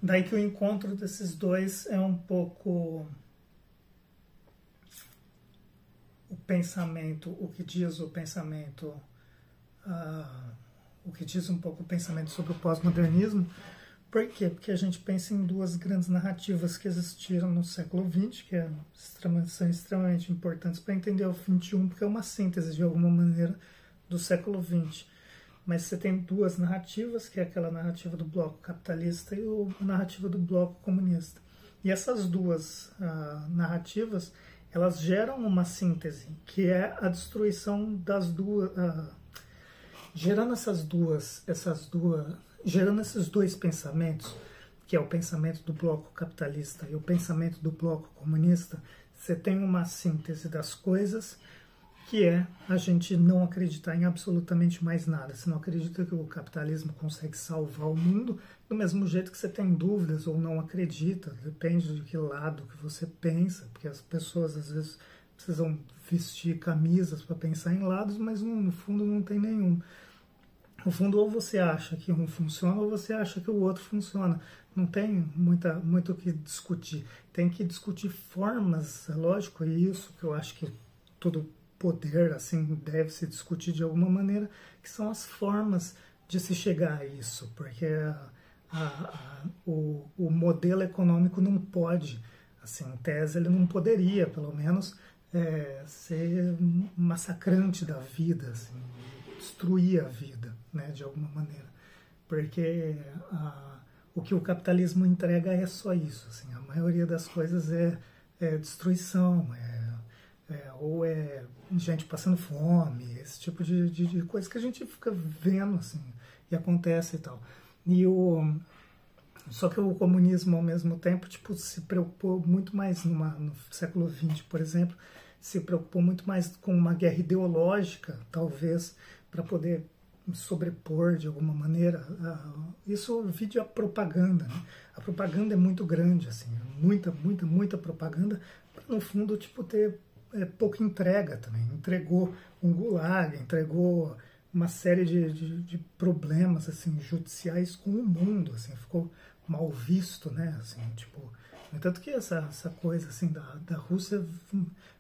Daí que o encontro desses dois é um pouco o pensamento, o que diz o pensamento, o que diz um pouco o pensamento sobre o pós-modernismo. Por quê? Porque a gente pensa em duas grandes narrativas que existiram no século XX, que são extremamente importantes para entender o XXI, porque é uma síntese, de alguma maneira, do século XX. Mas você tem duas narrativas, que é aquela narrativa do bloco capitalista e a narrativa do bloco comunista. E essas duas narrativas, elas geram uma síntese, que é a destruição das duas... gerando esses dois pensamentos, que é o pensamento do bloco capitalista e o pensamento do bloco comunista, você tem uma síntese das coisas, que é a gente não acreditar em absolutamente mais nada. Você não acredita que o capitalismo consegue salvar o mundo, do mesmo jeito que você tem dúvidas ou não acredita, depende de que lado que você pensa, porque as pessoas às vezes precisam vestir camisas para pensar em lados, mas no fundo não tem nenhum. No fundo, ou você acha que um funciona ou você acha que o outro funciona. Não tem muito o que discutir. Tem que discutir formas, é lógico, e isso que eu acho que todo poder assim deve se discutir de alguma maneira, que são as formas de se chegar a isso, porque o modelo econômico não pode, assim, em tese ele não poderia, pelo menos, ser massacrante da vida, assim, destruir a vida, né, de alguma maneira, porque o que o capitalismo entrega é só isso, assim, a maioria das coisas é destruição, ou é gente passando fome, esse tipo de coisa que a gente fica vendo, assim, e acontece e tal. Só que o comunismo, ao mesmo tempo, tipo, se preocupou muito mais no século XX, por exemplo, se preocupou muito mais com uma guerra ideológica, talvez, para poder sobrepor de alguma maneira. Isso vídeo a propaganda, né? A propaganda é muito grande, assim, muita propaganda, para no fundo, tipo, ter pouca entrega também. Entregou um gulag, entregou uma série de problemas, assim, judiciais com o mundo, assim, ficou mal visto, né, assim, tipo, no entanto que essa coisa, assim, da Rússia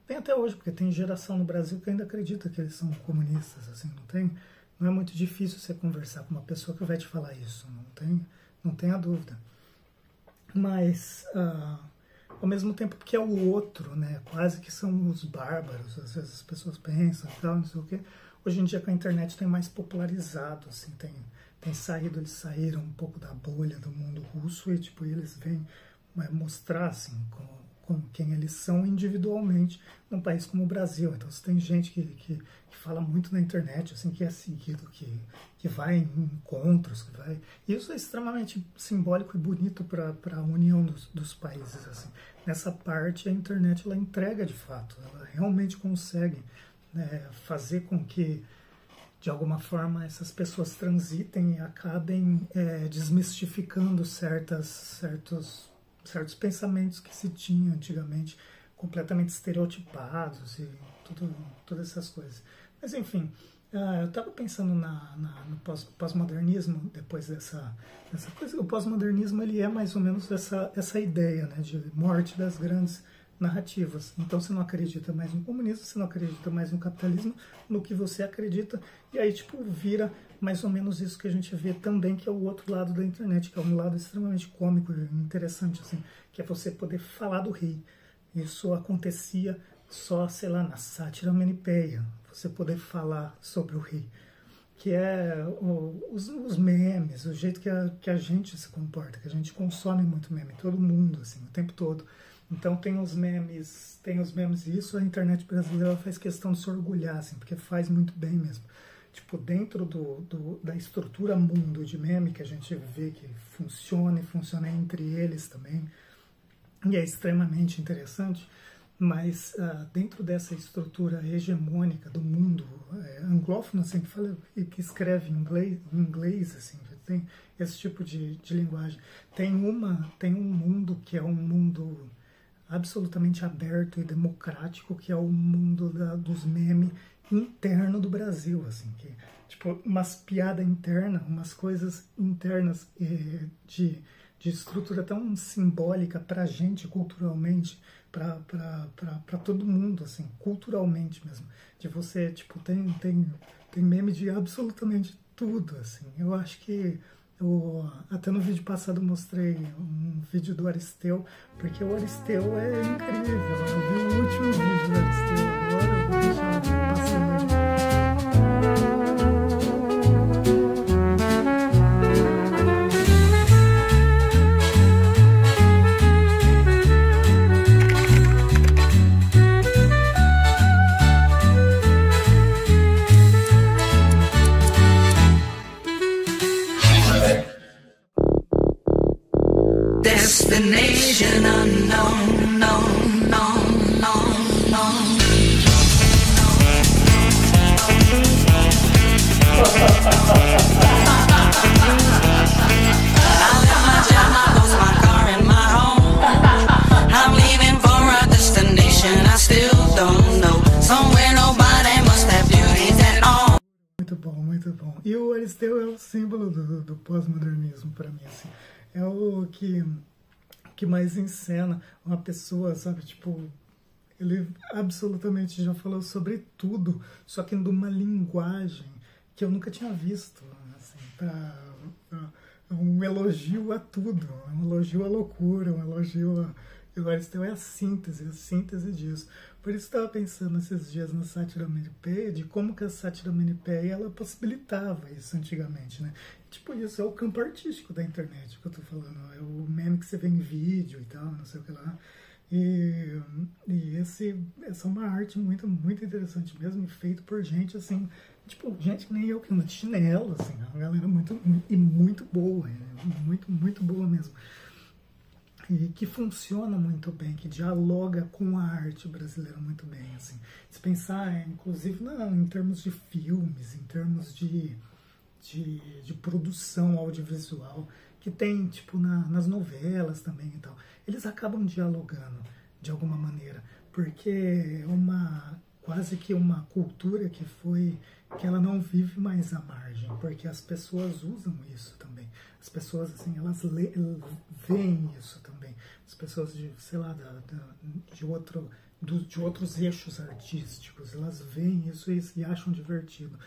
vem até hoje, porque tem geração no Brasil que ainda acredita que eles são comunistas, assim, não é muito difícil você conversar com uma pessoa que vai te falar isso, não tenha dúvida. Mas, ao mesmo tempo que é o outro, né, quase que são os bárbaros, às vezes as pessoas pensam e tal, não sei o quê. Hoje em dia com a internet tem mais popularizado, assim, tem saído, eles saíram um pouco da bolha do mundo russo e tipo, eles vêm mostrar assim, com quem eles são individualmente num país como o Brasil. Então você tem gente que fala muito na internet, assim, que é seguido, que vai em encontros, que vai... Isso é extremamente simbólico e bonito para a união dos países, assim. Nessa parte a internet ela entrega de fato, ela realmente consegue fazer com que, de alguma forma, essas pessoas transitem e acabem desmistificando certos pensamentos que se tinham antigamente, completamente estereotipados e todas essas coisas. Mas, enfim, eu estava pensando no pós-modernismo, depois dessa coisa. O pós-modernismo ele é mais ou menos essa ideia, né, de morte das grandes narrativas. Então você não acredita mais no comunismo, você não acredita mais no capitalismo, no que você acredita, e aí tipo vira mais ou menos isso que a gente vê também, que é o outro lado da internet, que é um lado extremamente cômico e interessante, assim, que é você poder falar do rei. Isso acontecia só, sei lá, na sátira manipeia, você poder falar sobre o rei, que é os memes, o jeito que a gente se comporta, que a gente consome muito meme, todo mundo, assim, o tempo todo. Então tem os memes e isso a internet brasileira faz questão de se orgulhar, assim, porque faz muito bem mesmo. Tipo, dentro da estrutura mundo de meme que a gente vê que funciona e funciona entre eles também, e é extremamente interessante, mas dentro dessa estrutura hegemônica do mundo anglófono, assim, que fala e que escreve em inglês, assim, tem esse tipo de linguagem. Tem um mundo que é um mundo absolutamente aberto e democrático, que é o mundo dos memes interno do Brasil, assim, que tipo umas piadas internas, umas coisas internas de estrutura tão simbólica para a gente culturalmente, para todo mundo, assim, culturalmente mesmo. De você, tipo, tem meme de absolutamente tudo, assim. Eu acho que até no vídeo passado eu mostrei um vídeo do Aristeu, porque o Aristeu é incrível. Eu vi o último vídeo do Aristeu agora, eu vou deixar passando aí. Destination unknown, no, no, no, no. I left my job, I lost my car and my home. I'm leaving for a destination I still don't know. Somewhere nobody must have beauty at all. Muito bom, muito bom. E o Aristeu é o símbolo do pós-modernismo para mim, assim. É o que mais encena uma pessoa, sabe, tipo, ele absolutamente já falou sobre tudo, só que de uma linguagem que eu nunca tinha visto, assim, um elogio a tudo, um elogio à loucura, um elogio a... O Aristeu é a síntese disso. Por isso eu estava pensando esses dias na sátira Manipeia, de como que a sátira Manipeia ela possibilitava isso antigamente, né? Tipo, isso é o campo artístico da internet que eu tô falando, é o meme que você vê em vídeo e tal, não sei o que lá. E essa é uma arte muito, muito interessante mesmo, feito por gente assim, tipo, gente que nem eu, que anda de chinelo, assim, uma galera muito boa, né? Muito boa mesmo. E que funciona muito bem, que dialoga com a arte brasileira muito bem, assim. Se pensar, inclusive, em termos de filmes, em termos de produção audiovisual, que tem, tipo, nas novelas também e tal, eles acabam dialogando, de alguma maneira, porque é quase que uma cultura que ela não vive mais à margem, porque as pessoas usam isso também. As pessoas, assim, elas veem isso também. As pessoas sei lá, de outros eixos artísticos, elas veem isso e acham divertido.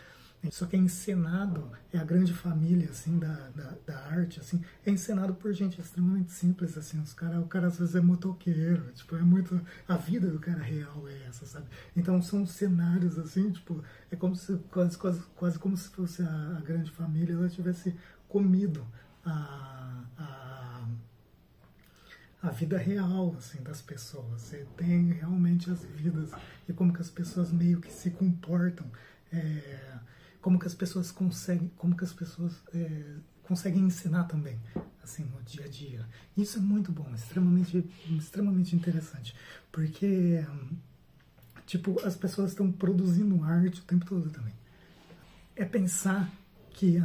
Só que é encenado, é a grande família, assim, da arte, assim, é encenado por gente extremamente simples, assim, o cara às vezes é motoqueiro, tipo, é muito, a vida do cara real é essa, sabe? Então são cenários, assim, tipo, é como se, quase como se fosse a grande família, ela tivesse comido a vida real, assim, das pessoas. Você tem realmente as vidas e como que as pessoas meio que se comportam, como que as pessoas conseguem ensinar também, assim, no dia a dia. Isso é muito bom, extremamente interessante, porque, tipo, as pessoas estão produzindo arte o tempo todo também. É pensar que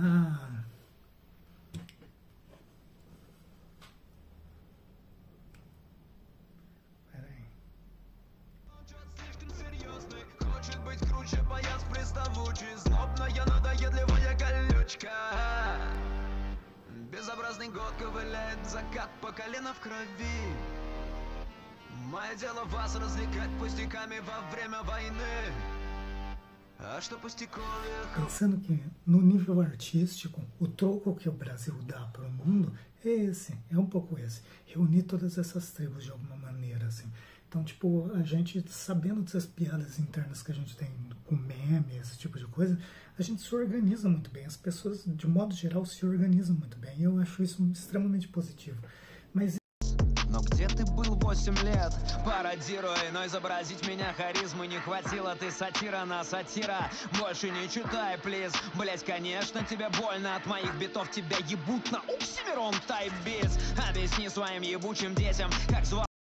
Безобразный год ковыляет закат по колено в крови. Мое дело вас развлекать пустяками во время войны. А что пустяковые... Pensando que no nível artístico, o troco que o Brasil dá para o mundo é um pouco esse. Reunir todas essas tribos de alguma maneira, assim. Então, tipo, a gente, sabendo dessas piadas internas que a gente tem com meme, esse tipo de coisa, a gente se organiza muito bem. As pessoas, de modo geral, se organizam muito bem. E eu acho isso extremamente positivo. Mas... Но где ты был 8 лет, пародируя, но изобразить меня харизмы не хватило. Ты сатира на сатира, больше не читай, плиз. Блять, конечно, тебе больно от моих битов, тебя ебут на Оксимирон Тайп Битс. Объясни своим ебучим детям, как звать